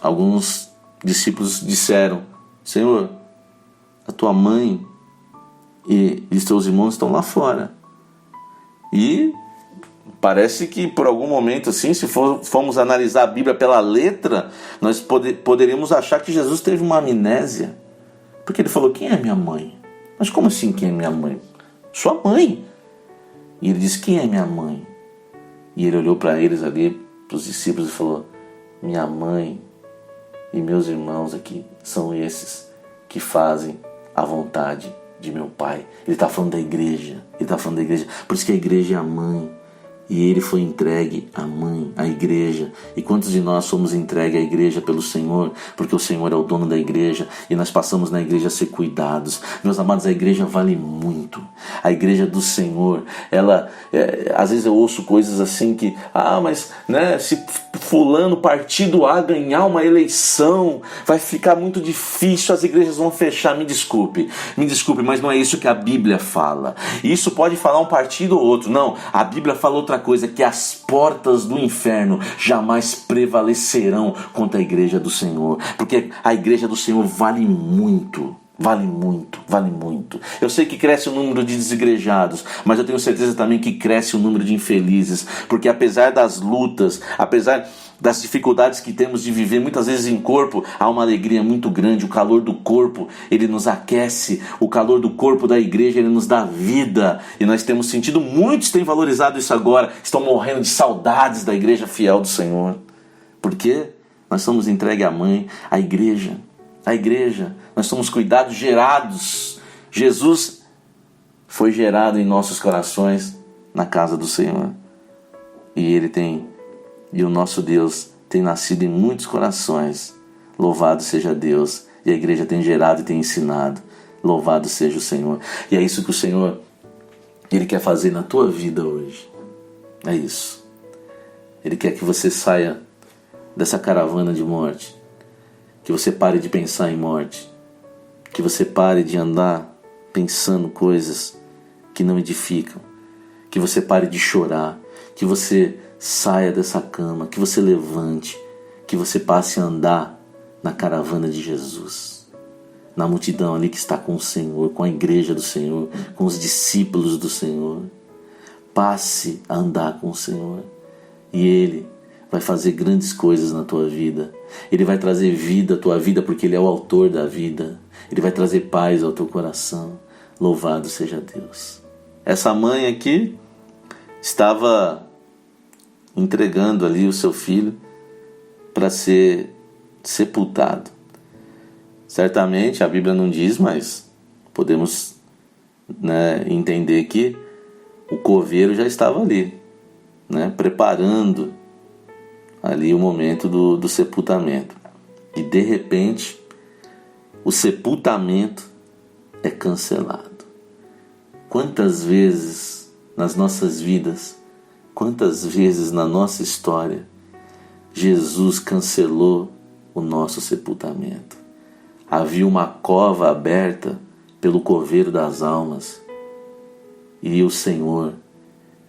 alguns discípulos disseram: Senhor, a tua mãe e os teus irmãos estão lá fora. E parece que por algum momento assim, se formos analisar a Bíblia pela letra, nós poderíamos achar que Jesus teve uma amnésia, porque Ele falou: quem é minha mãe? Mas como assim quem é minha mãe? Sua mãe. E Ele disse: quem é minha mãe? E Ele olhou para eles ali, para os discípulos, e falou: minha mãe e meus irmãos aqui são esses que fazem a vontade de meu Pai. Ele está falando da igreja. Por isso que a igreja é a mãe. E Ele foi entregue à mãe, à igreja. E quantos de nós somos entregues à igreja pelo Senhor? Porque o Senhor é o dono da igreja, e nós passamos na igreja a ser cuidados. Meus amados, a igreja vale muito. A igreja do Senhor, às vezes eu ouço coisas assim que, mas se fulano, partido A, ganhar uma eleição, vai ficar muito difícil, as igrejas vão fechar. Me desculpe, mas não é isso que a Bíblia fala. Isso pode falar um partido ou outro. Não, a Bíblia fala outra coisa, que as portas do inferno jamais prevalecerão contra a igreja do Senhor, porque a igreja do Senhor vale muito. Eu sei que cresce o número de desigrejados, mas eu tenho certeza também que cresce o número de infelizes, porque apesar das lutas, apesar das dificuldades que temos de viver muitas vezes em corpo, há uma alegria muito grande. O calor do corpo, ele nos aquece. O calor do corpo da igreja, ele nos dá vida. E nós temos sentido, muitos têm valorizado isso agora, estão morrendo de saudades da igreja fiel do Senhor. Por quê? Nós somos entregues à mãe, à igreja. Nós somos cuidados, gerados. Jesus foi gerado em nossos corações na casa do Senhor. E o nosso Deus tem nascido em muitos corações. Louvado seja Deus. E a igreja tem gerado e tem ensinado. Louvado seja o Senhor. E é isso que o Senhor, Ele quer fazer na tua vida hoje. É isso. Ele quer que você saia dessa caravana de morte. Que você pare de pensar em morte. Que você pare de andar pensando coisas que não edificam. Que você pare de chorar. Que você saia dessa cama. Que você levante. Que você passe a andar na caravana de Jesus. Na multidão ali que está com o Senhor, com a igreja do Senhor, com os discípulos do Senhor. Passe a andar com o Senhor. E Ele vai fazer grandes coisas na tua vida. Ele vai trazer vida à tua vida, porque Ele é o autor da vida. Ele vai trazer paz ao teu coração. Louvado seja Deus. Essa mãe aqui estava entregando ali o seu filho para ser sepultado. Certamente a Bíblia não diz, mas podemos né, entender que o coveiro já estava ali, né, preparando ali o momento do sepultamento. E de repente, o sepultamento é cancelado. Quantas vezes nas nossas vidas, quantas vezes na nossa história, Jesus cancelou o nosso sepultamento. Havia uma cova aberta pelo coveiro das almas e o Senhor,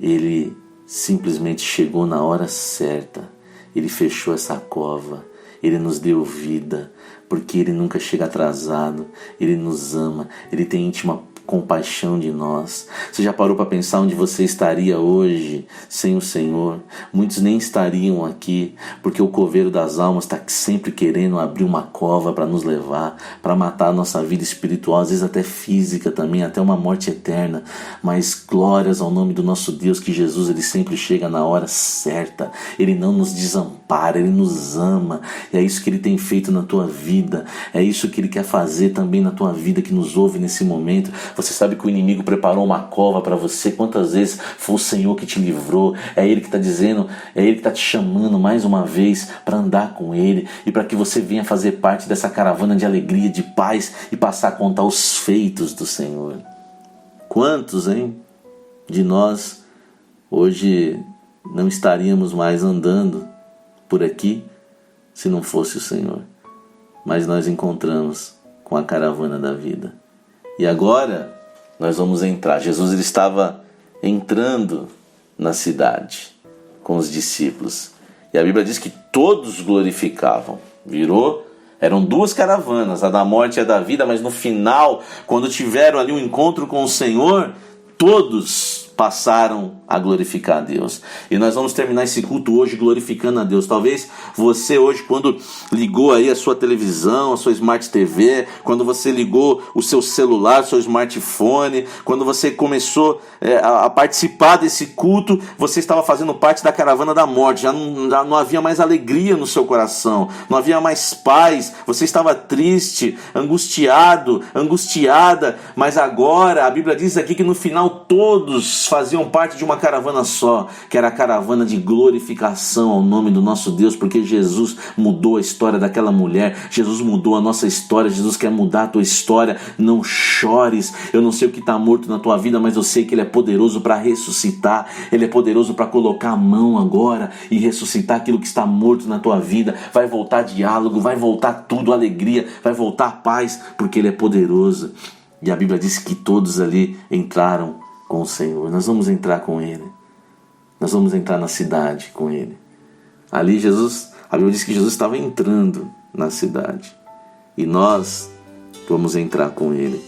Ele simplesmente chegou na hora certa. Ele fechou essa cova, Ele nos deu vida, porque Ele nunca chega atrasado, Ele nos ama, Ele tem íntima compaixão de nós. Você já parou para pensar onde você estaria hoje sem o Senhor? Muitos nem estariam aqui, porque o coveiro das almas está sempre querendo abrir uma cova para nos levar, para matar a nossa vida espiritual, às vezes até física também, até uma morte eterna. Mas glórias ao nome do nosso Deus, que Jesus, Ele sempre chega na hora certa, Ele não nos desampara, Ele nos ama, e é isso que Ele tem feito na tua vida, é isso que Ele quer fazer também na tua vida, que nos ouve nesse momento. Você sabe que o inimigo preparou uma cova para você. Quantas vezes foi o Senhor que te livrou? É Ele que está dizendo, é Ele que está te chamando mais uma vez para andar com Ele e para que você venha fazer parte dessa caravana de alegria, de paz e passar a contar os feitos do Senhor. Quantos, hein, de nós hoje não estaríamos mais andando por aqui se não fosse o Senhor? Mas nós encontramos com a caravana da vida. E agora nós vamos entrar. Jesus, ele estava entrando na cidade com os discípulos. E a Bíblia diz que todos glorificavam. Eram duas caravanas, a da morte e a da vida, mas no final, quando tiveram ali um encontro com o Senhor, todos passaram a glorificar a Deus. E nós vamos terminar esse culto hoje glorificando a Deus. Talvez você hoje, quando ligou aí a sua televisão, a sua Smart TV, quando você ligou o seu celular, o seu smartphone, quando você começou a participar desse culto, você estava fazendo parte da caravana da morte. Já não havia mais alegria no seu coração, não havia mais paz, você estava triste, angustiado, angustiada, mas agora a Bíblia diz aqui que no final todos faziam parte de uma caravana só, que era a caravana de glorificação ao nome do nosso Deus, porque Jesus mudou a história daquela mulher, Jesus mudou a nossa história, Jesus quer mudar a tua história. Não chores, eu não sei o que está morto na tua vida, mas eu sei que Ele é poderoso para ressuscitar, Ele é poderoso para colocar a mão agora e ressuscitar aquilo que está morto na tua vida. Vai voltar diálogo, vai voltar tudo, alegria, vai voltar paz, porque Ele é poderoso. E a Bíblia diz que todos ali entraram com o Senhor. Nós vamos entrar com Ele. Nós vamos entrar na cidade com Ele. Ali a Bíblia diz que Jesus estava entrando na cidade. E nós vamos entrar com Ele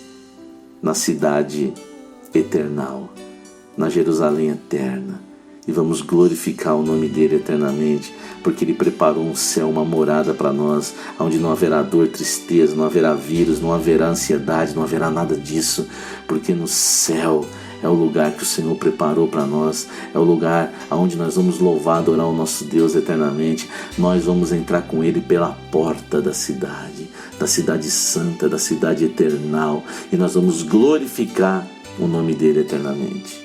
na cidade eternal, na Jerusalém eterna. E vamos glorificar o nome dEle eternamente, porque Ele preparou um céu, uma morada para nós, onde não haverá dor, tristeza, não haverá vírus, não haverá ansiedade, não haverá nada disso, porque no céu é o lugar que o Senhor preparou para nós, é o lugar onde nós vamos louvar, adorar o nosso Deus eternamente. Nós vamos entrar com Ele pela porta da cidade santa, da cidade eternal, e nós vamos glorificar o nome dEle eternamente.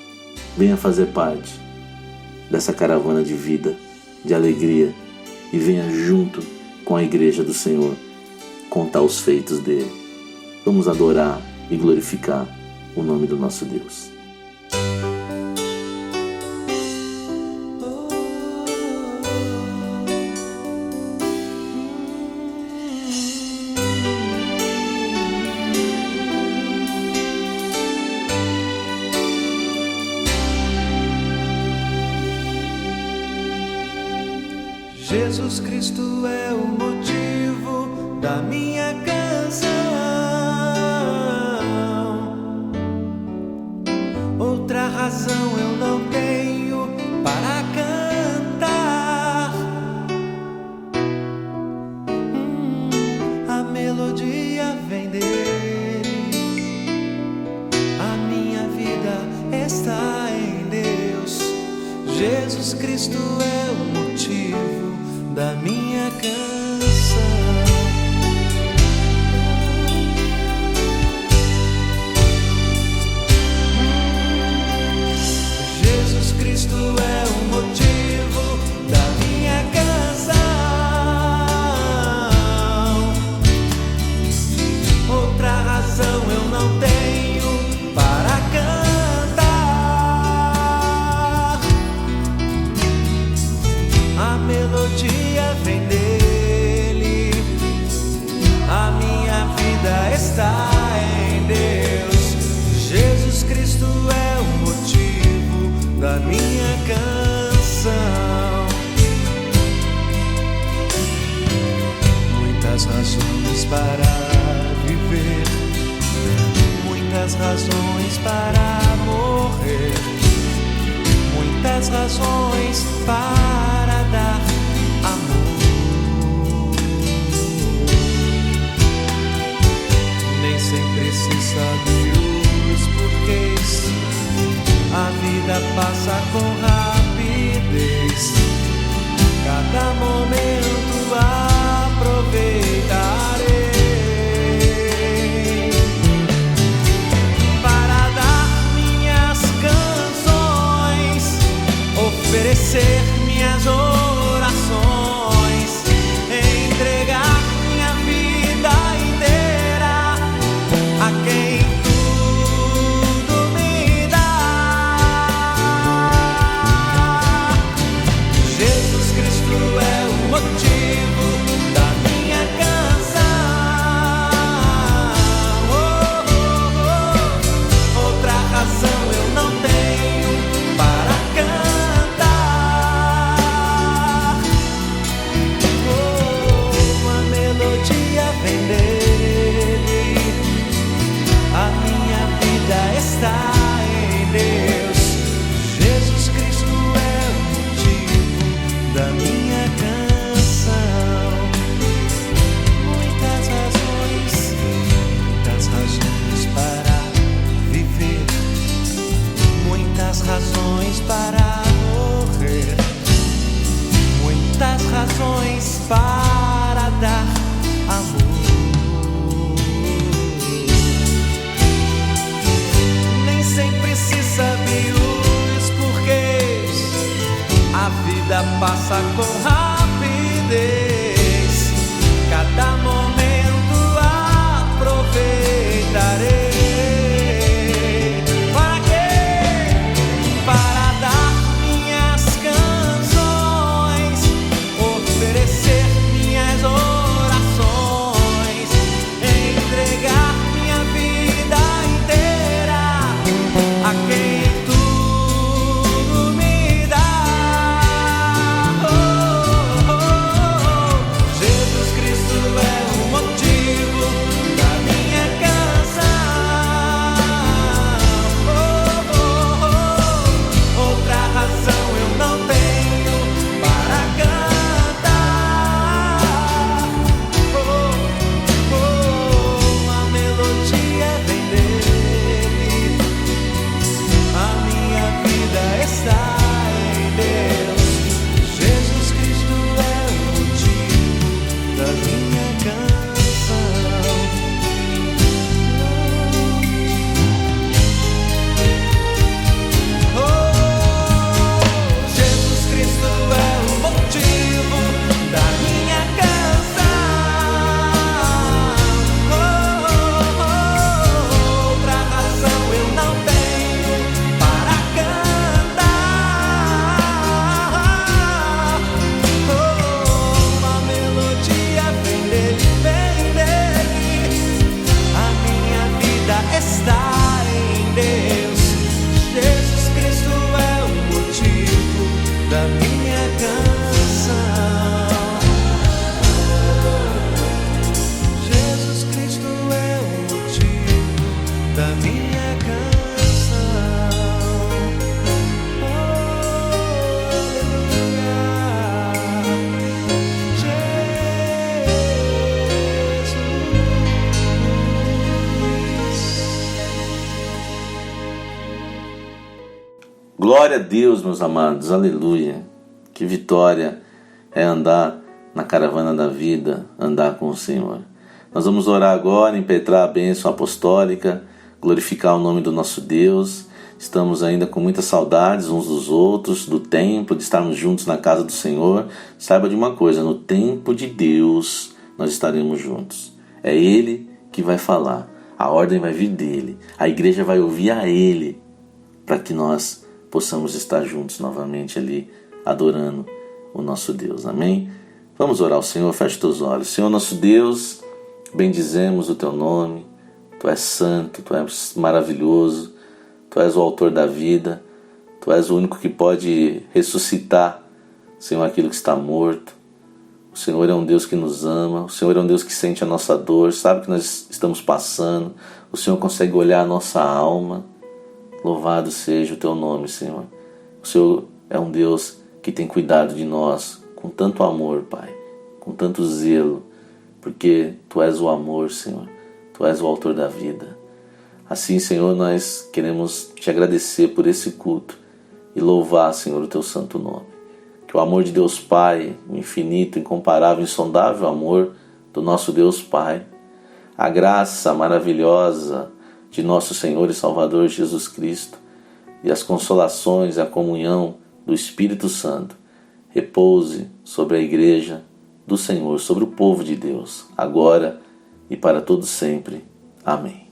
Venha fazer parte dessa caravana de vida, de alegria, e venha junto com a igreja do Senhor contar os feitos dEle. Vamos adorar e glorificar o nome do nosso Deus. Jesus Cristo é o motivo da minha canção. Outra razão eu não tenho para cantar. A melodia vem dele, a minha vida está em Deus. Jesus Cristo é o motivo da minha canção. razões para dar amor. Nem sempre se sabe os porquês, a vida passa com rapidez. Cada momento aproveitarei para dar minhas canções, oferecer minhas orações, entregar minha vida inteira a quem tudo me dá. Jesus Cristo é o motivo da minha canção. Outra razão eu não tenho para cantar. Uma melodia vem dele, a minha vida está em Deus. Jesus Cristo é o motivo da minha canção. Muitas razões para viver, muitas razões para morrer, muitas razões para dar amor. Nem sempre se sabe os porquês, a vida passa com rapidez. Cada momento aproveitarei. Para quê? Para dar minhas canções, oferecer minhas orações, entregar minha vida inteira a quem tudo me dá. Jesus Cristo é o motivo da minha canção. Outra razão eu não tenho para cantar. Uma melodia vem dele, a minha vida está em Deus. Jesus Cristo é o motivo da minha canção. Jesus Cristo é o motivo da minha canção. Outra razão eu não tenho para cantar. Uma melodia vem dele, a minha vida está em Deus. Jesus Cristo é o motivo da minha canção. Jesus Cristo é o motivo da minha canção. Glória a Deus, meus amados, aleluia. Que vitória é andar na caravana da vida, andar com o Senhor. Nós vamos orar agora, impetrar a bênção apostólica, glorificar o nome do nosso Deus. Estamos ainda com muitas saudades uns dos outros, do tempo, de estarmos juntos na casa do Senhor. Saiba de uma coisa, no tempo de Deus nós estaremos juntos. É Ele que vai falar, a ordem vai vir dEle, a igreja vai ouvir a Ele, para que nós possamos estar juntos novamente ali, adorando o nosso Deus. Amém? Vamos orar ao Senhor, feche teus olhos. Senhor nosso Deus, bendizemos o Teu nome. Tu és santo, Tu és maravilhoso, Tu és o autor da vida, Tu és o único que pode ressuscitar, Senhor, aquilo que está morto. O Senhor é um Deus que nos ama, o Senhor é um Deus que sente a nossa dor, sabe o que nós estamos passando, o Senhor consegue olhar a nossa alma. Louvado seja o Teu nome, Senhor. O Senhor é um Deus que tem cuidado de nós com tanto amor, Pai, com tanto zelo, porque Tu és o amor, Senhor, Tu és o autor da vida. Assim, Senhor, nós queremos Te agradecer por esse culto e louvar, Senhor, o Teu santo nome. Que o amor de Deus Pai, o infinito, incomparável, insondável amor do nosso Deus Pai, a graça maravilhosa de nosso Senhor e Salvador Jesus Cristo e as consolações e a comunhão do Espírito Santo repouse sobre a Igreja do Senhor, sobre o povo de Deus, agora e para todo sempre. Amém.